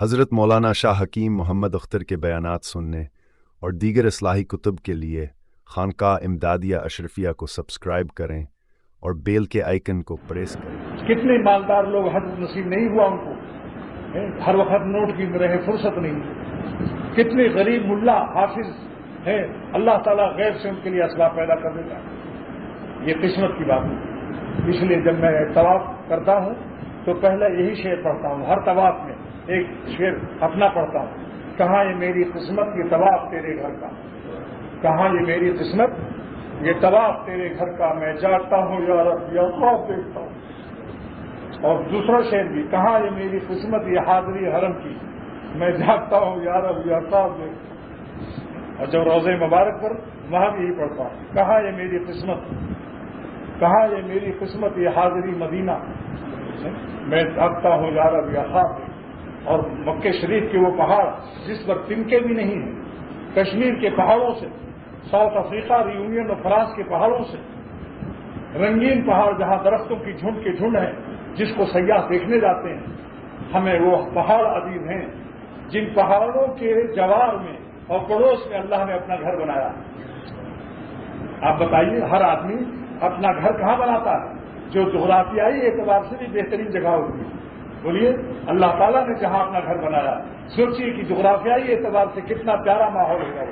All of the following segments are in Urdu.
حضرت مولانا شاہ حکیم محمد اختر کے بیانات سننے اور دیگر اصلاحی کتب کے لیے خانقاہ امدادیہ اشرفیہ کو سبسکرائب کریں اور بیل کے آئیکن کو پریس کریں۔ کتنے مالدار لوگ حج نصیب نہیں ہوا ان کو، ہر وقت نوٹ کی رہے، فرصت نہیں۔ کتنے غریب ملا حافظ ہیں، اللہ تعالیٰ غیر سے ان کے لیے اسباب پیدا کر دیتا ہے۔ یہ قسمت کی بات ہے۔ اس لیے جب میں طواف کرتا ہوں تو پہلے یہی شعر پڑھتا ہوں، ہر طواف میں ایک شعر اپنا پڑھتا ہوں، کہاں یہ میری قسمت یہ طواف تیرے گھر کا، کہاں یہ میری قسمت یہ طواف تیرے گھر کا، میں جاگتا ہوں یا رب یا خواب دیکھتا ہوں۔ اور دوسرا شعر بھی، کہاں یہ میری قسمت یہ حاضری حرم کی، میں جاگتا ہوں یا رب یا خواب دیکھتا ہوں۔ اور جب روضہ مبارک پر وہاں بھی یہی پڑھتا ہوں، کہاں یہ میری قسمت، کہاں یہ میری قسمت یہ حاضری مدینہ، میں جاگتا ہوں یا رب یا خواب دیکھتا ہوں۔ اور مکہ شریف کے وہ پہاڑ جس پر تنکے بھی نہیں ہیں، کشمیر کے پہاڑوں سے، ساؤتھ افریقہ ریونین اور فرانس کے پہاڑوں سے، رنگین پہاڑ جہاں درختوں کی جھنڈ کے جھنڈ ہیں، جس کو سیاح دیکھنے جاتے ہیں، ہمیں وہ پہاڑ عزیز ہیں جن پہاڑوں کے جوار میں اور پڑوس میں اللہ نے اپنا گھر بنایا۔ آپ بتائیے، ہر آدمی اپنا گھر کہاں بناتا ہے؟ جو جغرافیائی اعتبار سے بھی بہترین جگہ ہوتی ہے۔ بولیے، اللہ تعالیٰ نے جہاں اپنا گھر بنایا، سوچیے کہ جغرافیائی اعتبار سے کتنا پیارا ماحول ہوگا۔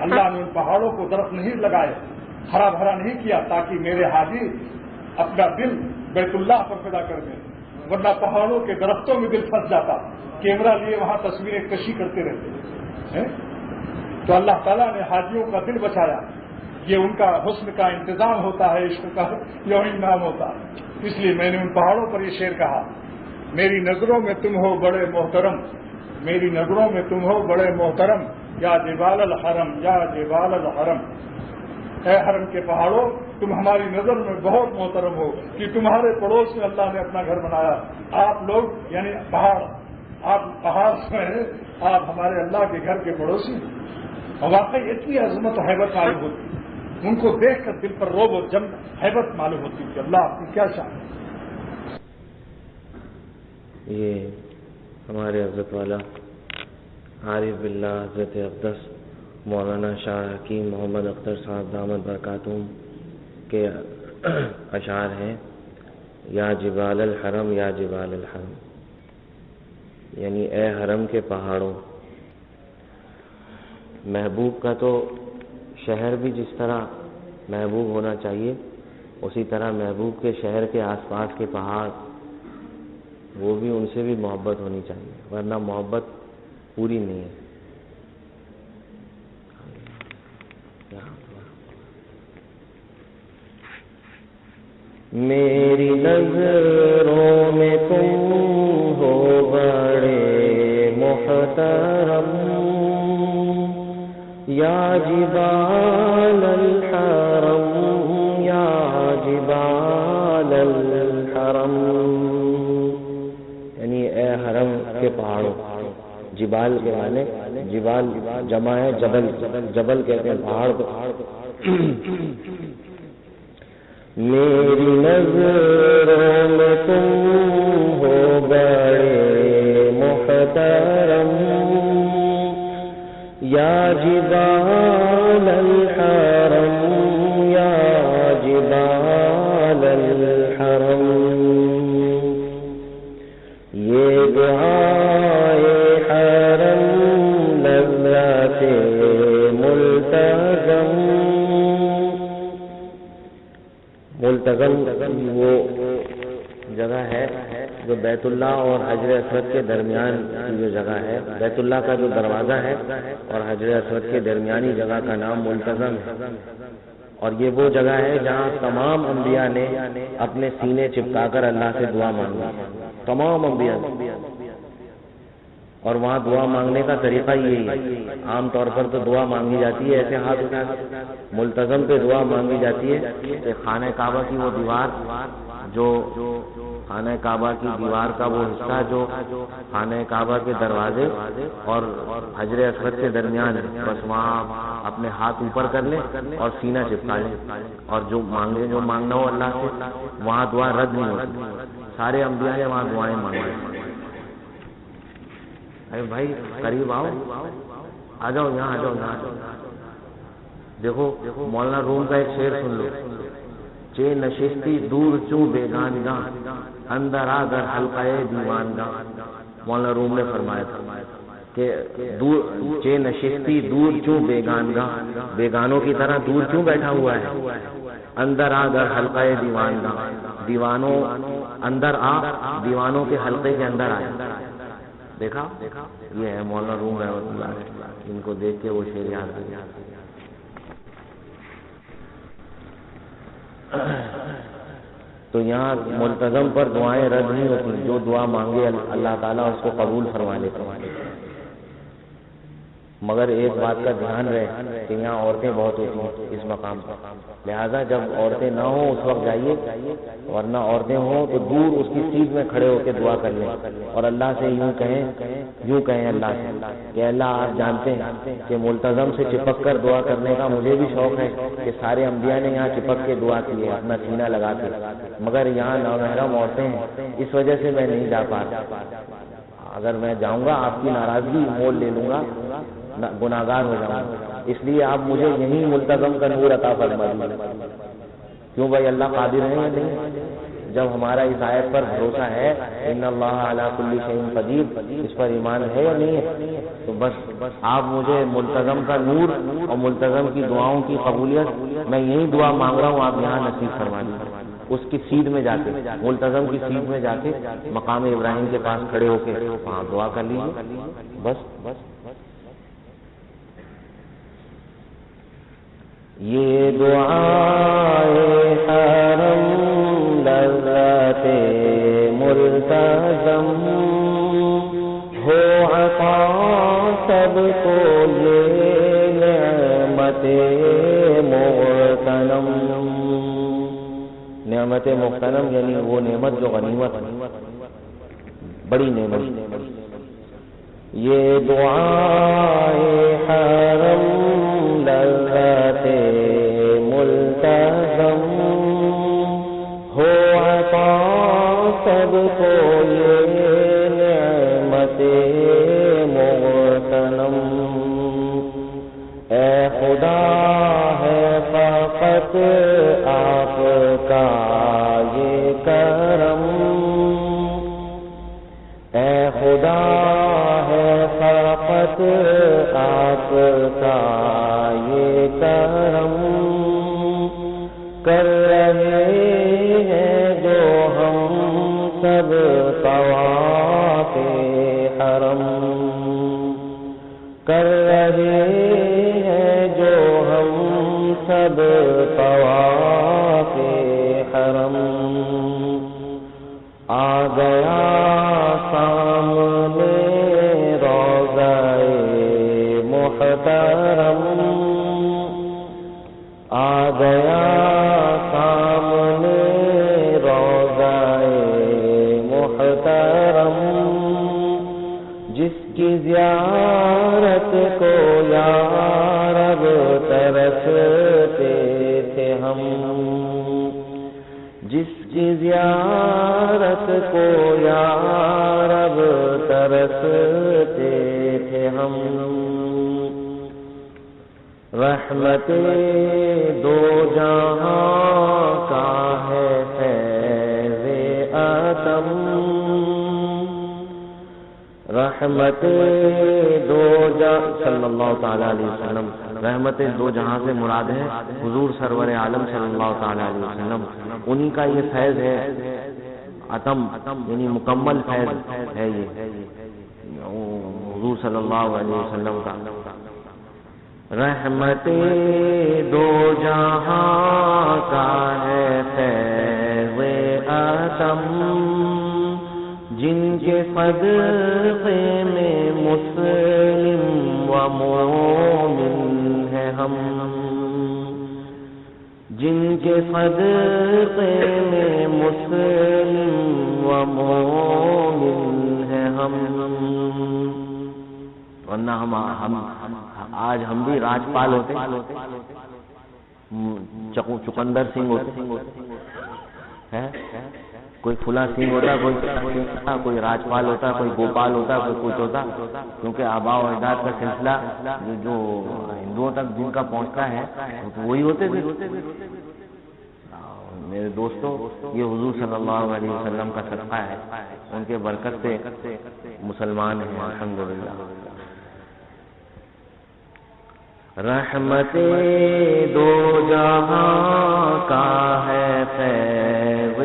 اللہ نے ان پہاڑوں کو درخت نہیں لگائے، ہرا بھرا نہیں کیا تاکہ میرے حاجی اپنا دل بیت اللہ پر پیدا کر دیں، ورنہ پہاڑوں کے درختوں میں دل پھنس جاتا، کیمرہ لیے وہاں تصویریں کشی کرتے رہتے۔ تو اللہ تعالیٰ نے حاجیوں کا دل بچایا، یہ ان کا حسن کا انتظام ہوتا ہے، عشق کا یہی نام ہوتا ہے۔ اس لیے میں نے ان پہاڑوں پر یہ شعر کہا، میری نظروں میں تم ہو بڑے محترم، میری نظروں میں تم ہو بڑے محترم، یا جبال الحرم یا جبال الحرم، اے حرم کے پہاڑوں تم ہماری نظر میں بہت محترم ہو کہ تمہارے پڑوس میں اللہ نے اپنا گھر بنایا۔ آپ لوگ یعنی پہاڑ، آپ پہاڑ سے ہیں، آپ ہمارے اللہ کے گھر کے پڑوسی ہیں۔ اور واقعی اتنی عظمت و حیبت معلوم ہوتی، ان کو دیکھ کر دل پر روب و جم حیبت معلوم ہوتی کہ اللہ آپ کی کیا شان ہے۔ یہ ہمارے حضرت والا عارف باللہ حضرت اقدس مولانا شاہ حکیم محمد اختر صاحب دامت برکاتہم کے اشعار ہیں، یا جبال الحرم یا جبال الحرم، یعنی اے حرم کے پہاڑوں۔ محبوب کا تو شہر بھی جس طرح محبوب ہونا چاہیے، اسی طرح محبوب کے شہر کے آس پاس کے پہاڑ، وہ بھی ان سے بھی محبت ہونی چاہیے، ورنہ محبت پوری نہیں ہے۔ میری نظروں میں تم ہو بڑے محترم، یا جبال الحرم یا جبال الحرم، یعنی اے حرم کے پہاڑوں۔ جبال کے معنی جبال جمع ہے جبل، جبل کہتے ہیں پہاڑ کو۔ میری نظروں میں تم ہو بڑے محترم، یا جبال الحرم یا جبال الحرم، یہ دعائے حرم لذات ملتزم، ملتزم وہ جگہ ہے جو بیت اللہ اور حجر اسود کے درمیان کی جو جگہ ہے، بیت اللہ کا جو دروازہ ہے اور حجر اسود کے درمیانی جگہ کا نام ملتزم ہے۔ اور یہ وہ جگہ ہے جہاں تمام انبیاء نے اپنے سینے چپکا کر اللہ سے دعا مانگی، تمام انبیاء نے۔ اور وہاں دعا مانگنے کا طریقہ یہی ہے، عام طور پر تو دعا مانگی جاتی ہے ایسے ہاتھ اٹھا کے، ملتزم پہ دعا مانگی جاتی ہے کہ خانہ کعبہ کی وہ دیوار، جو خانہ کعبہ کی دیوار کا وہ حصہ جو خانہ کعبہ کے دروازے اور حجر اسود کے درمیان ہے، بس وہاں اپنے ہاتھ اوپر کر لیں اور سینہ چپکا لیں، اور جو مانگنا ہو اللہ سے وہاں دعا رد نہیں ہوتی۔ سارے انبیاء نے وہاں دعائیں مانگی۔ ارے بھائی قریب آؤ، آ جاؤ یہاں، آ جاؤ یہاں آ جاؤ۔ دیکھو مولانا روم کا ایک شعر سن لو، چے نشستی دور چوں بیگانگاں، اندر آ گر حلقہ دیوانگاں۔ مولانا روم نے فرمایا تھا کہ چے نشستی دور چوں بیگانگاں، بیگانوں کی طرح دور کیوں بیٹھا ہوا ہے؟ اندر آ گر حلقہ دیوانگاں، دیوانوں اندر آ، دیوانوں کے حلقے کے اندر آئے۔ دیکھا، یہ ہے مولانا روم رحمۃ اللہ علیہ، ان کو دیکھ کے وہ شعر یاد آ گیا۔ تو یہاں ملتزم پر دعائیں رد نہیں ہوتی، جو دعا مانگے اللہ تعالیٰ اس کو قبول فرما لیتے ہیں۔ مگر ایک بات کا دھیان رہے کہ یہاں عورتیں بہت ہوتی ہیں اس مقام پر، لہذا جب عورتیں نہ ہوں اس وقت جائیے، ورنہ عورتیں ہوں تو دور اس کی سیٹ میں کھڑے ہو کے دعا کر لیں اور اللہ سے یوں کہیں اللہ سے کہ اللہ آپ جانتے ہیں کہ ملتزم سے چپک کر دعا کرنے کا مجھے بھی شوق ہے کہ سارے انبیاء نے یہاں چپک کے دعا کی ہے اپنا سینہ لگا کے، مگر یہاں نامحرم عورتیں ہیں، اس وجہ سے میں نہیں جا پا رہا۔ اگر میں جاؤں گا آپ کی ناراضگی مول لے لوں گا، گناہگار ہو جاؤں گا، اس لیے آپ مجھے یہی ملتزم کا نور عطا فرما دیجیے۔ کیوں بھائی اللہ قادر ہے یا نہیں؟ جب ہمارا اس آیت پر بھروسہ ہے ان اللہ علی کل شیء قدیر، اس پر ایمان ہے یا نہیں ہے، تو بس آپ مجھے ملتزم کا نور اور ملتزم کی دعاؤں کی قبولیت، میں یہی دعا مانگ رہا ہوں، آپ یہاں نصیب فرما دیجیے۔ اس کی سیٹ میں جا کے، ملتزم کی سیٹ میں جا کے مقام ابراہیم کے پاس کھڑے ہو کے وہاں دعا کر لیجیے، بس۔ یہ دعائے حرم لذت ملتزم ہو عطا سب کو، یہ نعمت مغتنم، نعمت مغتنم یعنی وہ نعمت جو غنیمت، بڑی نعمت۔ یہ دعائے حرم لذت ملتزم ہو عطا سب کو، یہ نعمت مغتنم۔ اے خدا ہے فقط آپ کا یہ کرم، اے خدا ہے فقط آپ کا یہ کرم، کر رہے ہیں جو ہم سب طواف حرم، کر رہے ہیں جو ہم سب طواف حرم۔ آ گیا سامنے روضہ محترم، آ گیا سامنے روضہ محترم، جس کی زیارت کو یا رب ترستے تھے ہم، جس کی زیارت کو یا رب ترستے تھے ہم۔ رحمت دو جہاں کا ہے فیض عتم، رحمت دو جہاں صلی اللہ تعالیٰ علیہ وسلم، رحمت دو جہاں سے مراد ہے حضور سرور عالم صلی اللہ تعالیٰ علیہ وسلم، انہی کا یہ فیض ہے عتم، یعنی مکمل فیض ہے یہ حضور صلی اللہ علیہ وسلم کا۔ رحمت دو جہاں کا ہے فیض عتم، جن کے صدقے میں مسلم و مومن ہے ہم، جن کے صدقے میں مسلم و مومن ہے ہم۔ ورنہ ہم آج ہم بھی راجپال ہوتے، چقندر سنگھ ہوتے، کوئی فلاں سنگھ ہوتا، کوئی راجپال ہوتا، کوئی گوپال ہوتا، کوئی کچھ ہوتا، کیونکہ آباء و اجداد کا سلسلہ جو ہندوؤں تک جن کا پہنچتا ہے وہی ہوتے تھے۔ میرے دوستوں، یہ حضور صلی اللہ علیہ وسلم کا صدقہ ہے، ان کے برکت سے مسلمان ہیں الحمدللہ۔ رحمت دو جہاں کا ہے فیض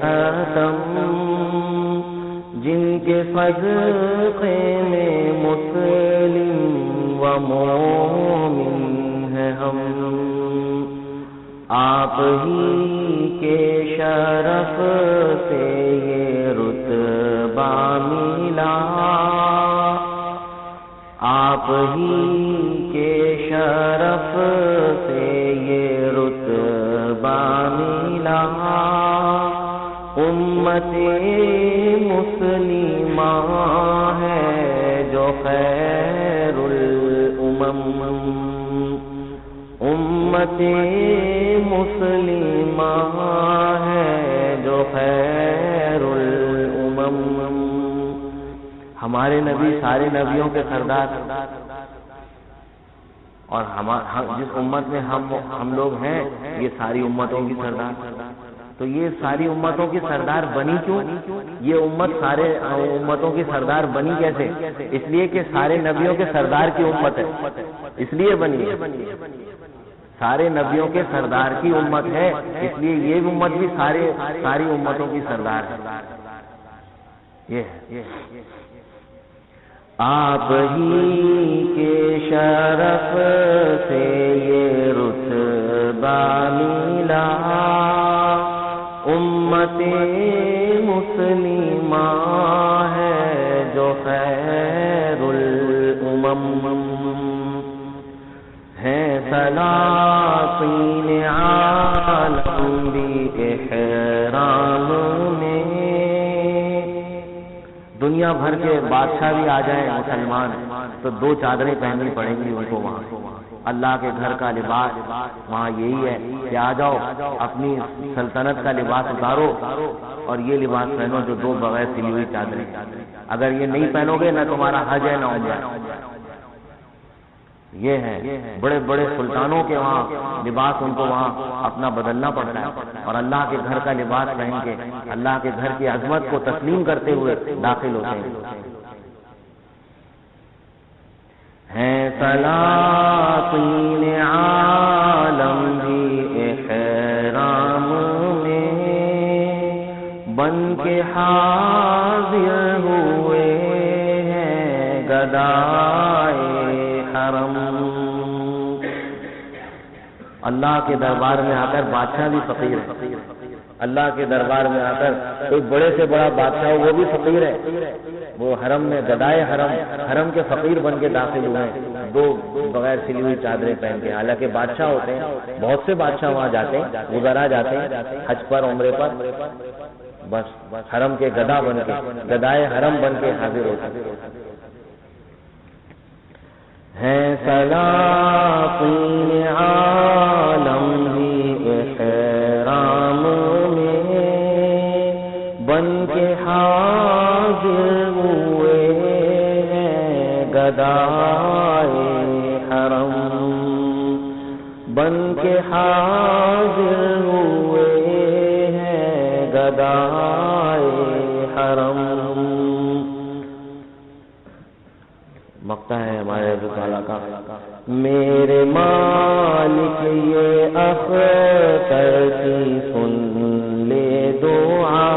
اتم، جن کے صدقے میں مسلم و مومن ہیں ہم، آپ ہی کے شرف سے یہ رتبہ ملا، آپ ہی کے شرف سے یہ رتبہ ملا، امت مسلمہ ہے جو خیر الامم، امت مسلمہ ہے جو خیر الامم۔ ہمارے نبی سارے نبیوں کے سردار، اور جس امت میں ہم لوگ ہیں یہ ساری امتوں کی سردار۔ تو یہ ساری امتوں کی سردار بنی کیوں؟ یہ امت سارے امتوں کی سردار بنی کیسے؟ اس لیے کہ سارے نبیوں کے سردار کی امت ہے، اس لیے بنی ہے۔ سارے نبیوں کے سردار کی امت ہے، اس لیے یہ امت بھی ساری امتوں کی سردار ہے۔ یہ ہے آپ ہی کے شرف سے یہ رتبہ ملا، امت مسلمہ ہے جو خیر الامم، ہے سلاطین عالم بھی احرام میں، دنیا بھر کے بادشاہ بھی آ جائیں مسلمان تو 2 چادریں پہننی پڑیں گی ان کو وہاں۔ اللہ کے گھر کا لباس وہاں یہی ہے کہ آ جاؤ اپنی سلطنت کا لباس اتارو اور یہ لباس پہنو جو 2 بغیر سلی ہوئی چادریں، اگر یہ نہیں پہنو گے نہ تمہارا حج ہے نہ عمرہ۔ یہ ہے بڑے بڑے سلطانوں کے وہاں لباس، ان کو وہاں اپنا بدلنا پڑتا ہے، اور اللہ کے گھر کا لباس پہن کے اللہ کے گھر کی عظمت کو تسلیم کرتے ہوئے داخل ہوتے ہیں۔ ہیں سلاطین عالم بھی احرام میں، بن کے حاضر ہوئے ہیں گدائے حرم، اللہ کے دربار میں آ کر بادشاہ بھی فقیر ہے، اللہ کے دربار میں آ کر کوئی بڑے سے بڑا بادشاہ وہ بھی فقیر ہے، وہ حرم میں گدائے حرم کے فقیر بن کے داخل ہوئے ہیں 2 بغیر سلی ہوئی چادریں پہن کے، حالانکہ بادشاہ ہوتے ہیں، بہت سے بادشاہ وہاں جاتے ہیں، وزراء جاتے ہیں حج پر عمرے پر، بس حرم کے گدا بن کے گدائے حرم بن کے حاضر ہوتے ہیں۔ ہے سلاطین عالم بھی احرام میں، بن کے حاضر ہوئے ہیں گدائے حرم، بن کے حاضر ہوئے ہیں گدائے حرم۔ مقطع ہے ہمارے رب تعالیٰ کا، میرے مالک یہ اختر کی سن لے دعا،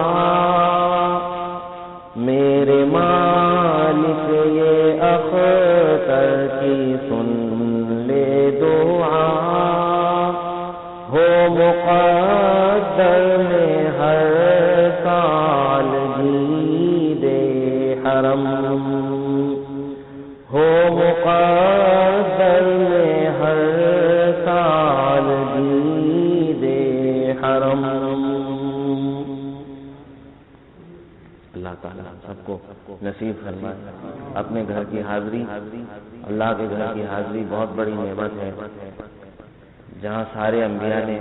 میرے مالک یہ اختر کی سن لے دعا، ہو مقدر میں ہر سال عید حرم، ہو مقدر میں ہر سال عید حرم۔ اللہ تعالیٰ سب کو نصیب فرمائے اپنے گھر کی حاضری۔ اللہ کے گھر کی حاضری بہت بڑی نعمت ہے، جہاں سارے انبیاء نے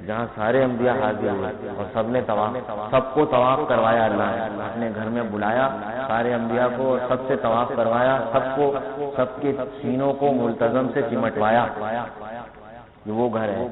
جہاں سارے انبیاء حاضر ہوئے اور سب نے سب کو طواف کروایا اللہ نے، اپنے گھر میں بلایا سارے انبیاء کو اور سب سے طواف کروایا، سب کے سینوں کو ملتزم سے چمٹوایا، یہ وہ گھر ہے